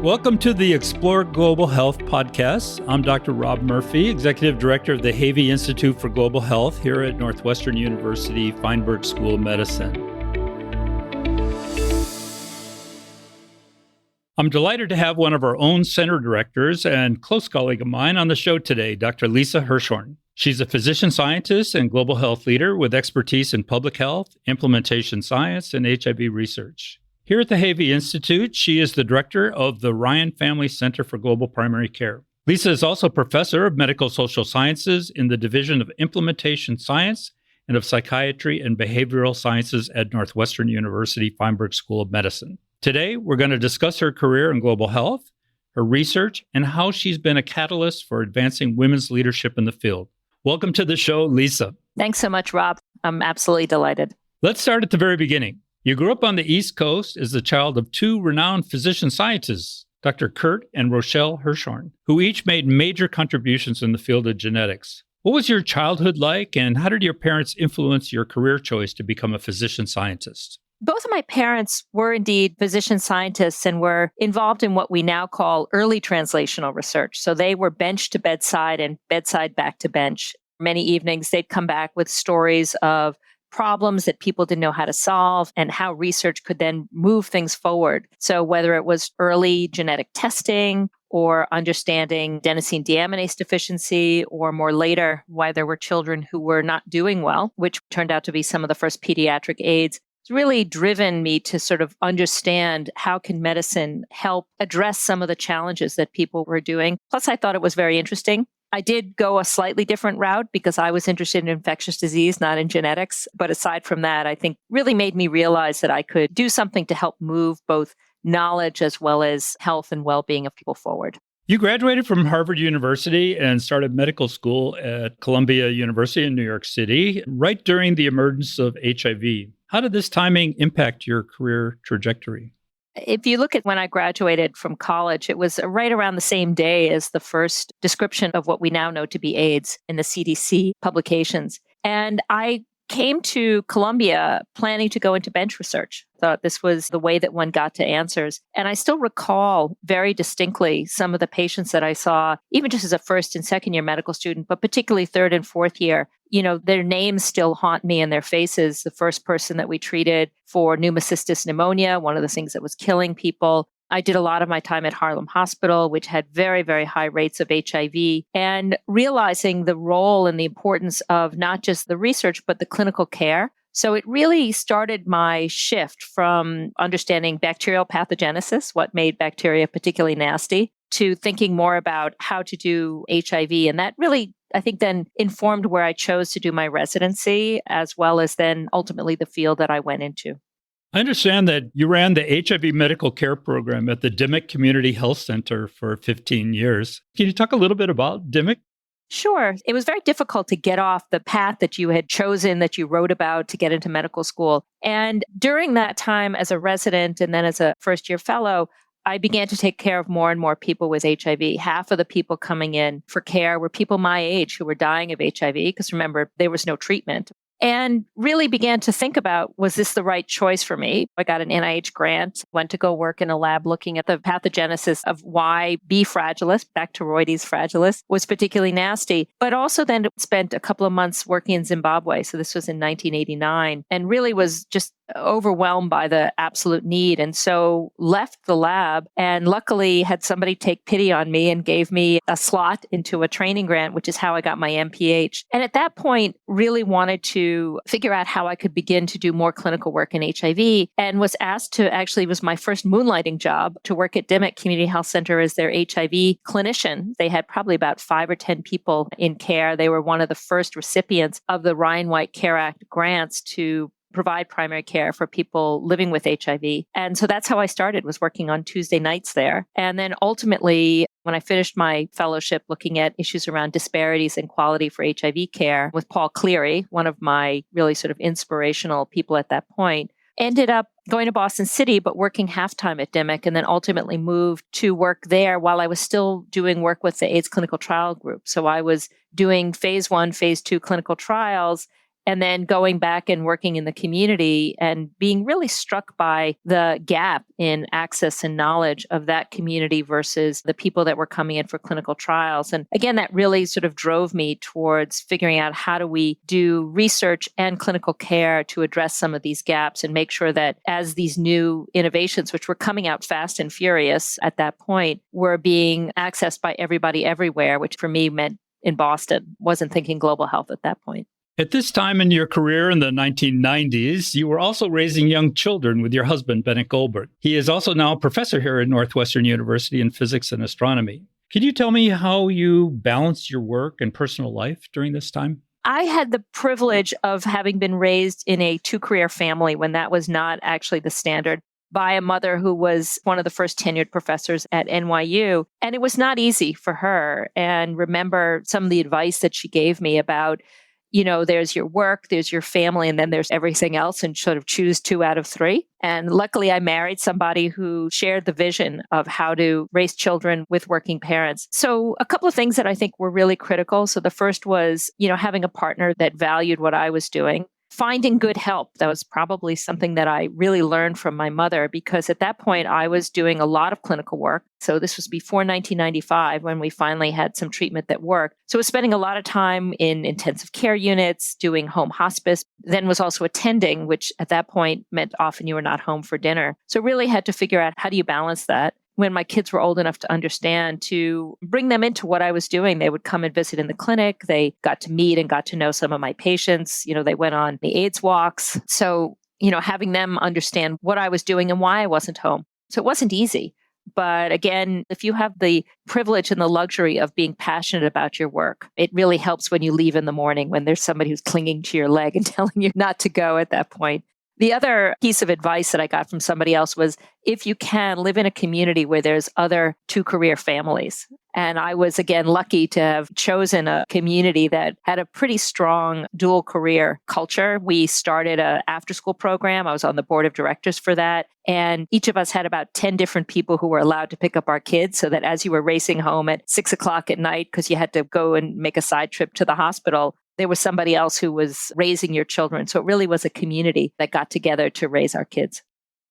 Welcome to the Explore Global Health podcast. I'm Dr. Rob Murphy, Executive Director of the Havey Institute for Global Health here at Northwestern University Feinberg School of Medicine. I'm delighted to have one of our own center directors and close colleague of mine on the show today, Dr. Lisa Hirschhorn. She's a physician scientist and global health leader with expertise in public health, implementation science, and HIV research. Here at the Havey Institute, she is the director of the Ryan Family Center for Global Primary Care. Lisa is also professor of medical social sciences in the Division of Implementation Science and of Psychiatry and Behavioral Sciences at Northwestern University Feinberg School of Medicine. Today, we're going to discuss her career in global health, her research, and how she's been a catalyst for advancing women's leadership in the field. Welcome to the show, Lisa. Thanks so much, Rob. I'm absolutely delighted. Let's start at the very beginning. You grew up on the East Coast as the child of two renowned physician scientists, Dr. Kurt and Rochelle Hirschhorn, who each made major contributions in the field of genetics. What was your childhood like, and how did your parents influence your career choice to become a physician scientist? Both of my parents were indeed physician scientists and were involved in what we now call early translational research. So they were bench to bedside and bedside back to bench. Many evenings, they'd come back with stories of problems that people didn't know how to solve and how research could then move things forward. So whether it was early genetic testing or understanding adenosine deaminase deficiency, or more later, why there were children who were not doing well, which turned out to be some of the first pediatric AIDS, it's really driven me to sort of understand how can medicine help address some of the challenges that people were doing. Plus, I thought it was very interesting. I did go a slightly different route because I was interested in infectious disease, not in genetics. But aside from that, I think really made me realize that I could do something to help move both knowledge as well as health and well-being of people forward. You graduated from Harvard University and started medical school at Columbia University in New York City right during the emergence of HIV. How did this timing impact your career trajectory? If you look at when I graduated from college, it was right around the same day as the first description of what we now know to be AIDS in the CDC publications. And I came to Columbia planning to go into bench research. Thought this was the way that one got to answers. And I still recall very distinctly some of the patients that I saw, even just as a first and second year medical student, but particularly third and fourth year. You know, their names still haunt me and their faces. The first person that we treated for pneumocystis pneumonia, one of the things that was killing people. I did a lot of my time at Harlem Hospital, which had very, very high rates of HIV, and realizing the role and the importance of not just the research, but the clinical care. So it really started my shift from understanding bacterial pathogenesis, what made bacteria particularly nasty, to thinking more about how to do HIV. And that really, I think, then informed where I chose to do my residency, as well as then ultimately the field that I went into. I understand that you ran the HIV medical care program at the Dimmock Community Health Center for 15 years. Can you talk a little bit about Dimmock? Sure. It was very difficult to get off the path that you had chosen, that you wrote about to get into medical school. And during that time as a resident and then as a first-year fellow, I began to take care of more and more people with HIV. Half of the people coming in for care were people my age who were dying of HIV, because remember, there was no treatment. And really began to think about, was this the right choice for me? I got an NIH grant, went to go work in a lab looking at the pathogenesis of why B. fragilis, Bacteroides fragilis, was particularly nasty, but also then spent a couple of months working in Zimbabwe. So this was in 1989, and really was just overwhelmed by the absolute need. And so left the lab and luckily had somebody take pity on me and gave me a slot into a training grant, which is how I got my MPH. And at that point, really wanted to figure out how I could begin to do more clinical work in HIV, and was asked to actually, was my first moonlighting job, to work at Dimmock Community Health Center as their HIV clinician. They had probably about 5 or 10 people in care. They were one of the first recipients of the Ryan White Care Act grants to provide primary care for people living with HIV. And so that's how I started, was working on Tuesday nights there. And then ultimately, when I finished my fellowship looking at issues around disparities in quality for HIV care with Paul Cleary, one of my really sort of inspirational people at that point, ended up going to Boston City, but working half-time at Dimmock, and then ultimately moved to work there while I was still doing work with the AIDS clinical trial group. So I was doing phase 1, phase 2 clinical trials And then going back and working in the community and being really struck by the gap in access and knowledge of that community versus the people that were coming in for clinical trials. And again, that really sort of drove me towards figuring out how do we do research and clinical care to address some of these gaps and make sure that as these new innovations, which were coming out fast and furious at that point, were being accessed by everybody everywhere, which for me meant in Boston, wasn't thinking global health at that point. At this time in your career in the 1990s, you were also raising young children with your husband, Bennett Goldberg. He is also now a professor here at Northwestern University in physics and astronomy. Could you tell me how you balanced your work and personal life during this time? I had the privilege of having been raised in a two-career family when that was not actually the standard, by a mother who was one of the first tenured professors at NYU. And it was not easy for her. And remember some of the advice that she gave me about, there's your work, there's your family, and then there's everything else, and sort of choose 2 out of 3. And luckily, I married somebody who shared the vision of how to raise children with working parents. So a couple of things that I think were really critical. So the first was, having a partner that valued what I was doing. Finding good help. That was probably something that I really learned from my mother, because at that point I was doing a lot of clinical work. So this was before 1995 when we finally had some treatment that worked. So I was spending a lot of time in intensive care units, doing home hospice, then was also attending, which at that point meant often you were not home for dinner. So really had to figure out, how do you balance that? When my kids were old enough to understand, to bring them into what I was doing. They would come and visit in the clinic. They got to meet and got to know some of my patients. They went on the AIDS walks. So, having them understand what I was doing and why I wasn't home. So it wasn't easy. But again, if you have the privilege and the luxury of being passionate about your work, it really helps when you leave in the morning, when there's somebody who's clinging to your leg and telling you not to go at that point. The other piece of advice that I got from somebody else was, if you can, live in a community where there's other two-career families. And I was, again, lucky to have chosen a community that had a pretty strong dual career culture. We started an after-school program. I was on the board of directors for that. And each of us had about 10 different people who were allowed to pick up our kids, so that as you were racing home at 6:00 at night, because you had to go and make a side trip to the hospital, there was somebody else who was raising your children. So it really was a community that got together to raise our kids.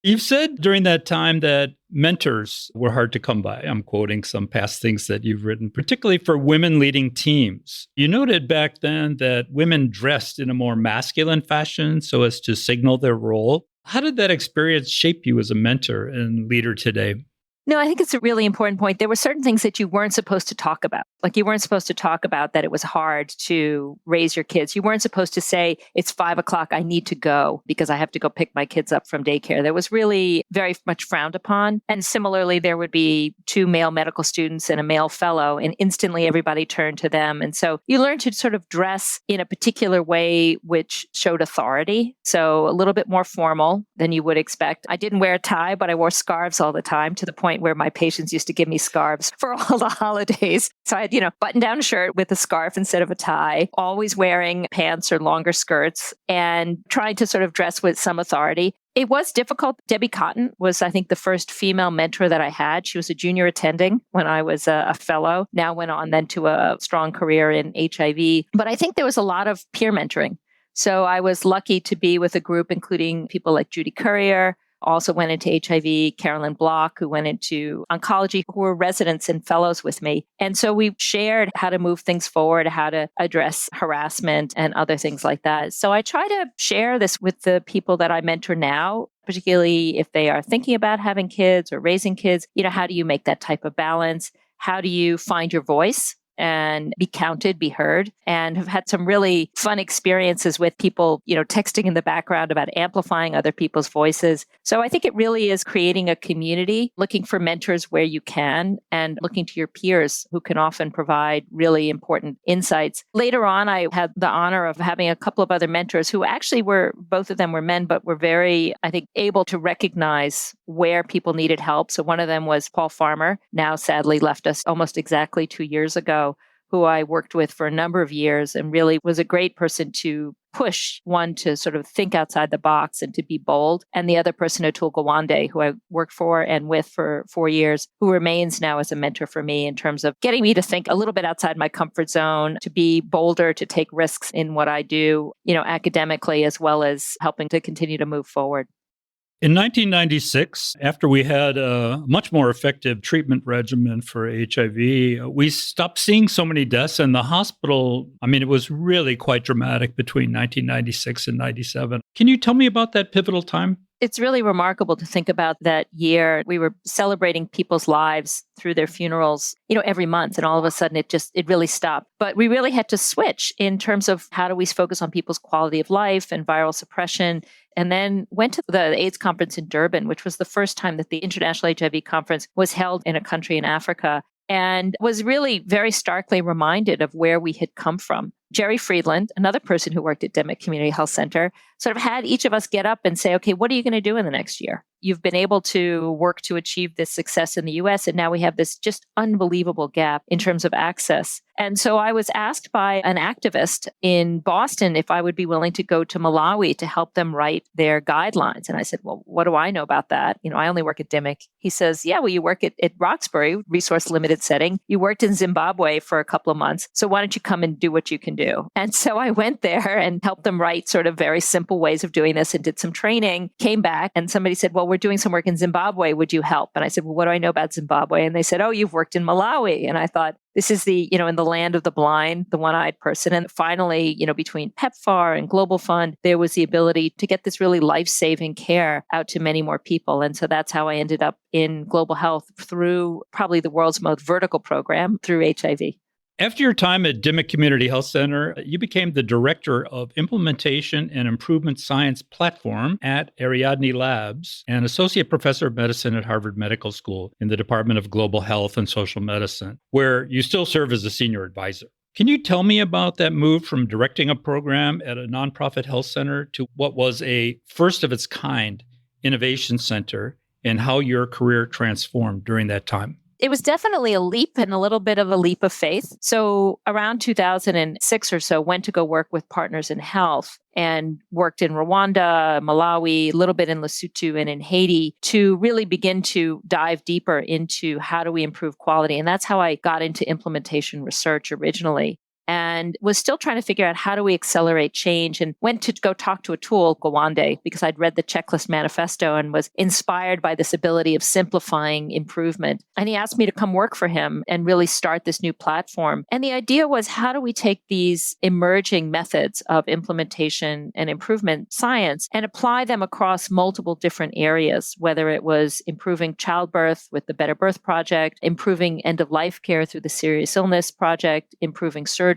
You've said during that time that mentors were hard to come by. I'm quoting some past things that you've written, particularly for women leading teams. You noted back then that women dressed in a more masculine fashion so as to signal their role. How did that experience shape you as a mentor and leader today? No, I think it's a really important point. There were certain things that you weren't supposed to talk about. Like, you weren't supposed to talk about that it was hard to raise your kids. You weren't supposed to say, it's 5:00, I need to go because I have to go pick my kids up from daycare. That was really very much frowned upon. And similarly, there would be 2 male medical students and a male fellow, and instantly everybody turned to them. And so you learn to sort of dress in a particular way which showed authority. So a little bit more formal than you would expect. I didn't wear a tie, but I wore scarves all the time, to the point where my patients used to give me scarves for all the holidays. So I had, button-down shirt with a scarf instead of a tie, always wearing pants or longer skirts, and trying to sort of dress with some authority. It was difficult. Debbie Cotton was, I think, the first female mentor that I had. She was a junior attending when I was a fellow, now went on then to a strong career in HIV. But I think there was a lot of peer mentoring. So I was lucky to be with a group including people like Judy Currier, also went into HIV, Carolyn Block, who went into oncology, who were residents and fellows with me. And so we shared how to move things forward, how to address harassment and other things like that. So I try to share this with the people that I mentor now, particularly if they are thinking about having kids or raising kids. How do you make that type of balance? How do you find your voice and be counted, be heard, and have had some really fun experiences with people, texting in the background about amplifying other people's voices. So I think it really is creating a community, looking for mentors where you can, and looking to your peers who can often provide really important insights. Later on, I had the honor of having a couple of other mentors who actually both of them were men, but were very, I think, able to recognize where people needed help. So one of them was Paul Farmer, now sadly left us almost exactly 2 years ago, who I worked with for a number of years and really was a great person to push one to sort of think outside the box and to be bold. And the other person, Atul Gawande, who I worked for and with for 4 years, who remains now as a mentor for me in terms of getting me to think a little bit outside my comfort zone, to be bolder, to take risks in what I do, academically, as well as helping to continue to move forward. In 1996, after we had a much more effective treatment regimen for HIV, we stopped seeing so many deaths in the hospital. I mean, it was really quite dramatic between 1996 and 97. Can you tell me about that pivotal time? It's really remarkable to think about that year. We were celebrating people's lives through their funerals, every month. And all of a sudden it really stopped. But we really had to switch in terms of how do we focus on people's quality of life and viral suppression. And then went to the AIDS conference in Durban, which was the first time that the International HIV Conference was held in a country in Africa, and was really very starkly reminded of where we had come from. Jerry Friedland, another person who worked at Dimmock Community Health Center, sort of had each of us get up and say, okay, what are you going to do in the next year? You've been able to work to achieve this success in the US, and now we have this just unbelievable gap in terms of access. And so I was asked by an activist in Boston if I would be willing to go to Malawi to help them write their guidelines. And I said, well, what do I know about that? I only work at Dimmock. He says, yeah, well, you work at Roxbury, resource limited setting. You worked in Zimbabwe for a couple of months. So why don't you come and do what you can do? And so I went there and helped them write sort of very simple ways of doing this and did some training, came back, and somebody said, well, we're doing some work in Zimbabwe. Would you help? And I said, well, what do I know about Zimbabwe? And they said, oh, you've worked in Malawi. And I thought, this is the, in the land of the blind, the one-eyed person. And finally, between PEPFAR and Global Fund, there was the ability to get this really life-saving care out to many more people. And so that's how I ended up in global health through probably the world's most vertical program through HIV. After your time at Dimmock Community Health Center, you became the Director of Implementation and Improvement Science Platform at Ariadne Labs and Associate Professor of Medicine at Harvard Medical School in the Department of Global Health and Social Medicine, where you still serve as a senior advisor. Can you tell me about that move from directing a program at a nonprofit health center to what was a first of its kind innovation center and how your career transformed during that time? It was definitely a leap and a little bit of a leap of faith. So around 2006 or so, went to go work with Partners in Health and worked in Rwanda, Malawi, a little bit in Lesotho and in Haiti to really begin to dive deeper into how do we improve quality. And that's how I got into implementation research originally. And was still trying to figure out how do we accelerate change, and went to go talk to Atul Gawande because I'd read the checklist manifesto and was inspired by this ability of simplifying improvement. And he asked me to come work for him and really start this new platform. And the idea was, how do we take these emerging methods of implementation and improvement science and apply them across multiple different areas, whether it was improving childbirth with the Better Birth Project, improving end-of-life care through the Serious Illness Project, improving surgery,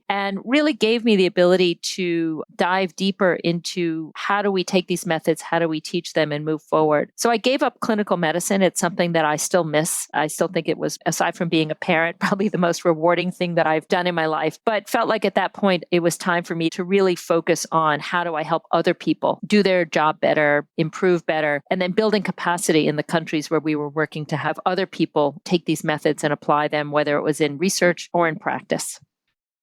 and really gave me the ability to dive deeper into how do we take these methods, how do we teach them and move forward. So I gave up clinical medicine. It's something that I still miss. I still think it was, aside from being a parent, probably the most rewarding thing that I've done in my life, but felt like at that point it was time for me to really focus on how do I help other people do their job better, improve better, and then building capacity in the countries where we were working to have other people take these methods and apply them, whether it was in research or in practice.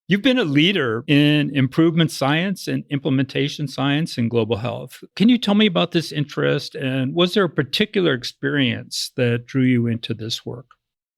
You've been a leader in improvement science and implementation science in global health. Can you tell me about this interest, and was there a particular experience that drew you into this work?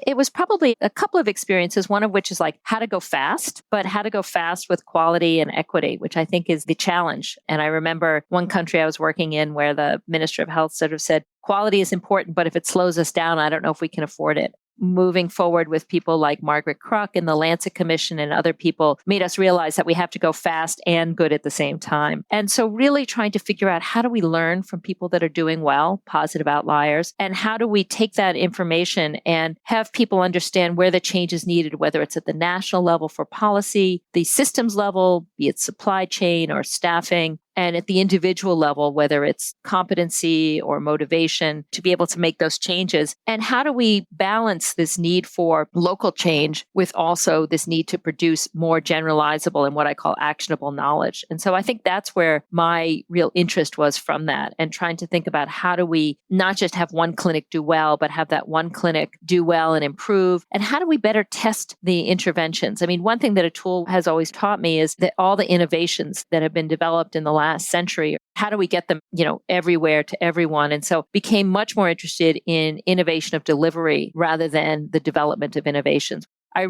It was probably a couple of experiences, one of which is like how to go fast, but how to go fast with quality and equity, which I think is the challenge. And I remember one country I was working in where the Minister of Health sort of said, quality is important, but if it slows us down, I don't know if we can afford it. Moving forward with people like Margaret Kruk and the Lancet Commission and other people made us realize that we have to go fast and good at the same time. And so really trying to figure out how do we learn from people that are doing well, positive outliers, and how do we take that information and have people understand where the change is needed, whether it's at the national level for policy, the systems level, be it supply chain or staffing, and at the individual level, whether it's competency or motivation, to be able to make those changes. And how do we balance this need for local change with also this need to produce more generalizable and what I call actionable knowledge? And so I think that's where my real interest was from that, and trying to think about how do we not just have one clinic do well, but have that one clinic do well and improve? And how do we better test the interventions? I mean, one thing that a tool has always taught me is that all the innovations that have been developed in the last century, how do we get them, everywhere to everyone? And so became much more interested in innovation of delivery rather than the development of innovations. I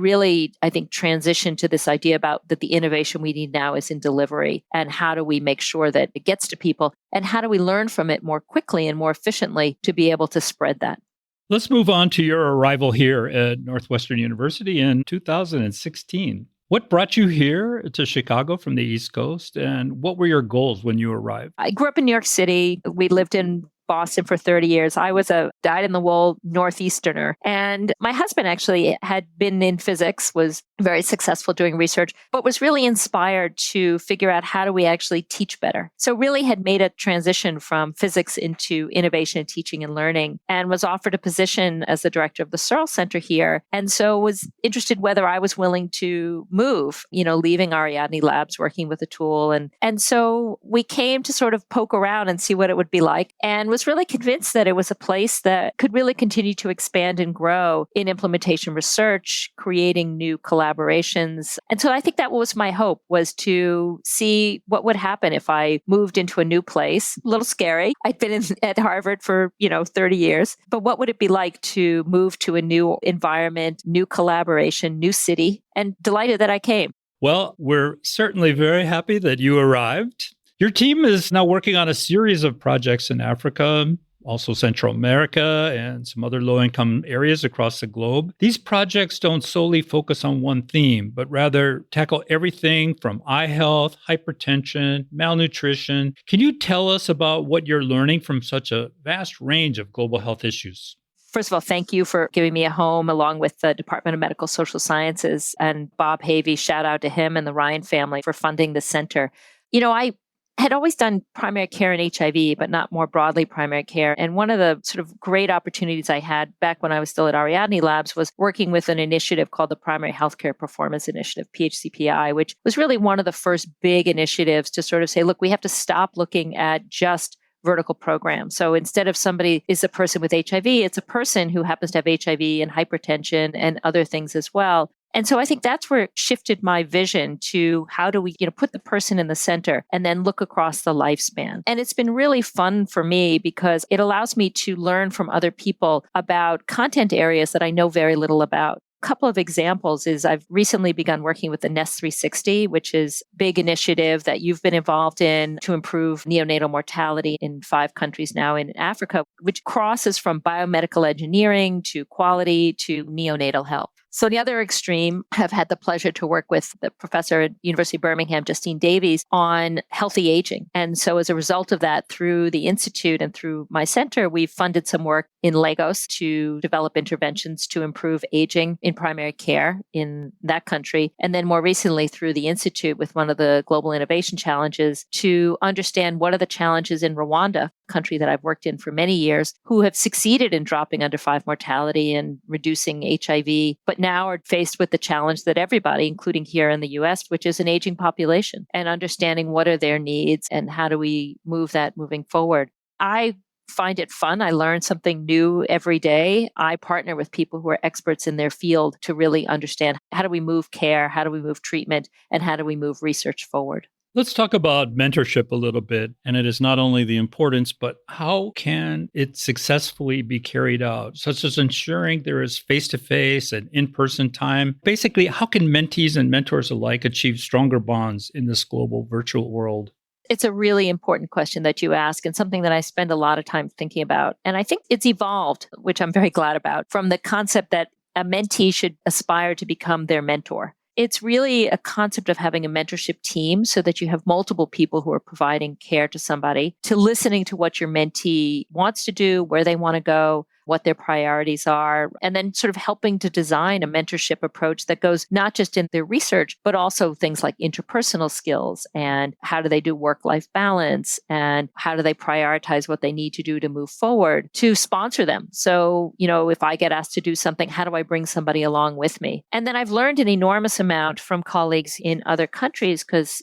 think, transitioned to this idea about that the innovation we need now is in delivery, and how do we make sure that it gets to people, and how do we learn from it more quickly and more efficiently to be able to spread that. Let's move on to your arrival here at Northwestern University in 2016. What brought you here to Chicago from the East Coast, and what were your goals when you arrived? I grew up in New York City. We lived in Boston for 30 years. I was a dyed-in-the-wool Northeasterner. And my husband actually had been in physics, was very successful doing research, but was really inspired to figure out how do we actually teach better. So really had made a transition from physics into innovation and teaching and learning, and was offered a position as the director of the Searle Center here. And so was interested whether I was willing to move, leaving Ariadne Labs, working with a tool. And so we came to sort of poke around and see what it would be like, and was really convinced that it was a place that could really continue to expand and grow in implementation research, creating new collaborations. And so I think that was my hope, was to see what would happen if I moved into a new place. A little scary. I'd been at Harvard for, 30 years, but what would it be like to move to a new environment, new collaboration, new city? And delighted that I came. Well, we're certainly very happy that you arrived. Your team is now working on a series of projects in Africa, also Central America, and some other low-income areas across the globe. These projects don't solely focus on one theme, but rather tackle everything from eye health, hypertension, malnutrition. Can you tell us about what you're learning from such a vast range of global health issues? First of all, thank you for giving me a home, along with the Department of Medical Social Sciences and Bob Havey. Shout out to him and the Ryan family for funding the center. I had always done primary care and HIV, but not more broadly primary care. And one of the sort of great opportunities I had back when I was still at Ariadne Labs was working with an initiative called the Primary Healthcare Performance Initiative, PHCPI, which was really one of the first big initiatives to sort of say, look, we have to stop looking at just vertical program. So instead of somebody is a person with HIV, it's a person who happens to have HIV and hypertension and other things as well. And so I think that's where it shifted my vision to how do we, put the person in the center and then look across the lifespan. And it's been really fun for me because it allows me to learn from other people about content areas that I know very little about. Couple of examples is I've recently begun working with the Nest 360, which is a big initiative that you've been involved in to improve neonatal mortality in 5 countries now in Africa, which crosses from biomedical engineering to quality to neonatal health. So the other extreme, have had the pleasure to work with the professor at University of Birmingham, Justine Davies, on healthy aging. And so as a result of that, through the Institute and through my center, we've funded some work in Lagos to develop interventions to improve aging in primary care in that country. And then more recently through the Institute with one of the Global Innovation Challenges to understand what are the challenges in Rwanda, a country that I've worked in for many years, who have succeeded in dropping under 5 mortality and reducing HIV, but now are faced with the challenge that everybody, including here in the US, which is an aging population, and understanding what are their needs and how do we move that moving forward. I find it fun. I learn something new every day. I partner with people who are experts in their field to really understand how do we move care, how do we move treatment, and how do we move research forward. Let's talk about mentorship a little bit. And it is not only the importance, but how can it successfully be carried out, such as ensuring there is face-to-face and in-person time. Basically, how can mentees and mentors alike achieve stronger bonds in this global virtual world? It's a really important question that you ask, and something that I spend a lot of time thinking about. And I think it's evolved, which I'm very glad about, from the concept that a mentee should aspire to become their mentor. It's really a concept of having a mentorship team so that you have multiple people who are providing care to somebody, to listening to what your mentee wants to do, where they want to go, what their priorities are, and then sort of helping to design a mentorship approach that goes not just in their research, but also things like interpersonal skills and how do they do work-life balance and how do they prioritize what they need to do to move forward, to sponsor them. So, if I get asked to do something, how do I bring somebody along with me? And then I've learned an enormous amount from colleagues in other countries because,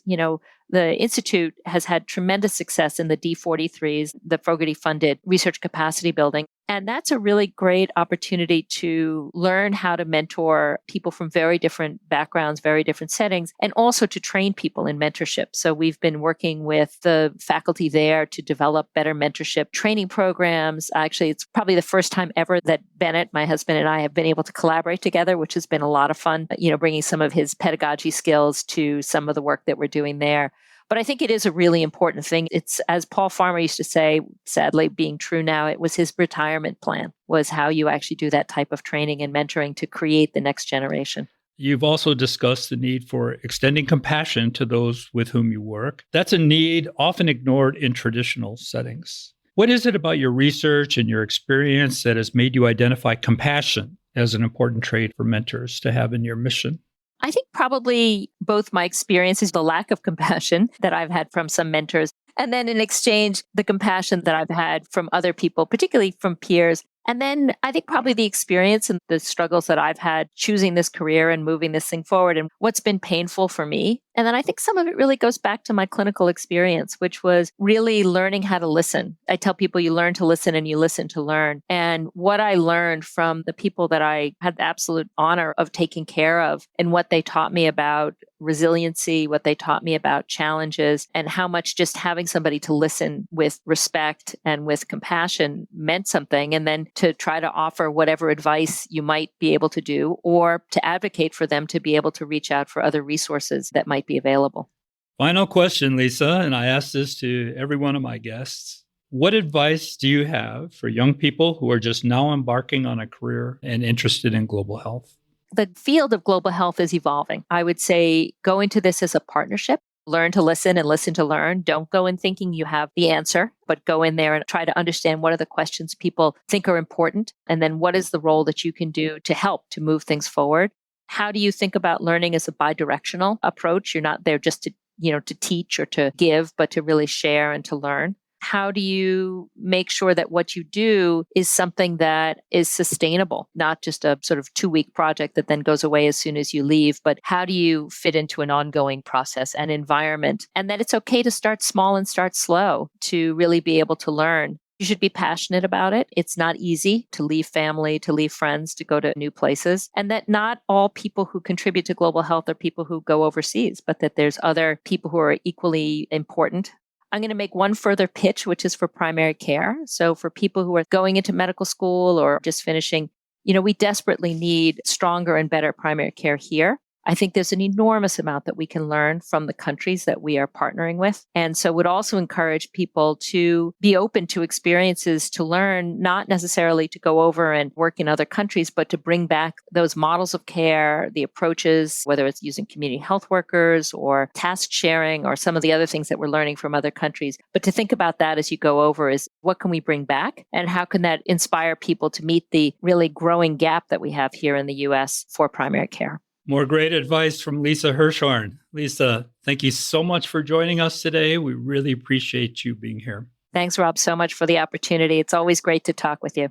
the Institute has had tremendous success in the D43s, the Fogarty-funded research capacity building. And that's a really great opportunity to learn how to mentor people from very different backgrounds, very different settings, and also to train people in mentorship. So we've been working with the faculty there to develop better mentorship training programs. Actually, it's probably the first time ever that Bennett, my husband, and I have been able to collaborate together, which has been a lot of fun, bringing some of his pedagogy skills to some of the work that we're doing there. But I think it is a really important thing. It's, as Paul Farmer used to say, sadly being true now, it was his retirement plan, was how you actually do that type of training and mentoring to create the next generation. You've also discussed the need for extending compassion to those with whom you work. That's a need often ignored in traditional settings. What is it about your research and your experience that has made you identify compassion as an important trait for mentors to have in your mission? I think probably both my experiences, the lack of compassion that I've had from some mentors, and then in exchange, the compassion that I've had from other people, particularly from peers. And then I think probably the experience and the struggles that I've had choosing this career and moving this thing forward and what's been painful for me. And then I think some of it really goes back to my clinical experience, which was really learning how to listen. I tell people you learn to listen and you listen to learn. And what I learned from the people that I had the absolute honor of taking care of and what they taught me about resiliency, what they taught me about challenges, and how much just having somebody to listen with respect and with compassion meant something. And then to try to offer whatever advice you might be able to do, or to advocate for them to be able to reach out for other resources that might be available. Final question, Lisa, and I ask this to every one of my guests. What advice do you have for young people who are just now embarking on a career and interested in global health? The field of global health is evolving. I would say go into this as a partnership. Learn to listen and listen to learn. Don't go in thinking you have the answer, but go in there and try to understand what are the questions people think are important, and then what is the role that you can do to help to move things forward. How do you think about learning as a bidirectional approach? You're not there just to teach or to give, but to really share and to learn. How do you make sure that what you do is something that is sustainable, not just a sort of 2-week project that then goes away as soon as you leave, but how do you fit into an ongoing process and environment? And that it's okay to start small and start slow to really be able to learn. You should be passionate about it. It's not easy to leave family, to leave friends, to go to new places. And that not all people who contribute to global health are people who go overseas, but that there's other people who are equally important. I'm going to make one further pitch, which is for primary care. So for people who are going into medical school or just finishing, we desperately need stronger and better primary care here. I think there's an enormous amount that we can learn from the countries that we are partnering with. And so would also encourage people to be open to experiences to learn, not necessarily to go over and work in other countries, but to bring back those models of care, the approaches, whether it's using community health workers or task sharing or some of the other things that we're learning from other countries. But to think about that as you go over is what can we bring back and how can that inspire people to meet the really growing gap that we have here in the US for primary care. More great advice from Lisa Hirschhorn. Lisa, thank you so much for joining us today. We really appreciate you being here. Thanks, Rob, so much for the opportunity. It's always great to talk with you.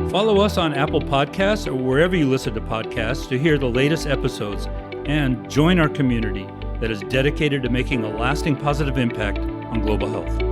Follow us on Apple Podcasts or wherever you listen to podcasts to hear the latest episodes and join our community that is dedicated to making a lasting positive impact on global health.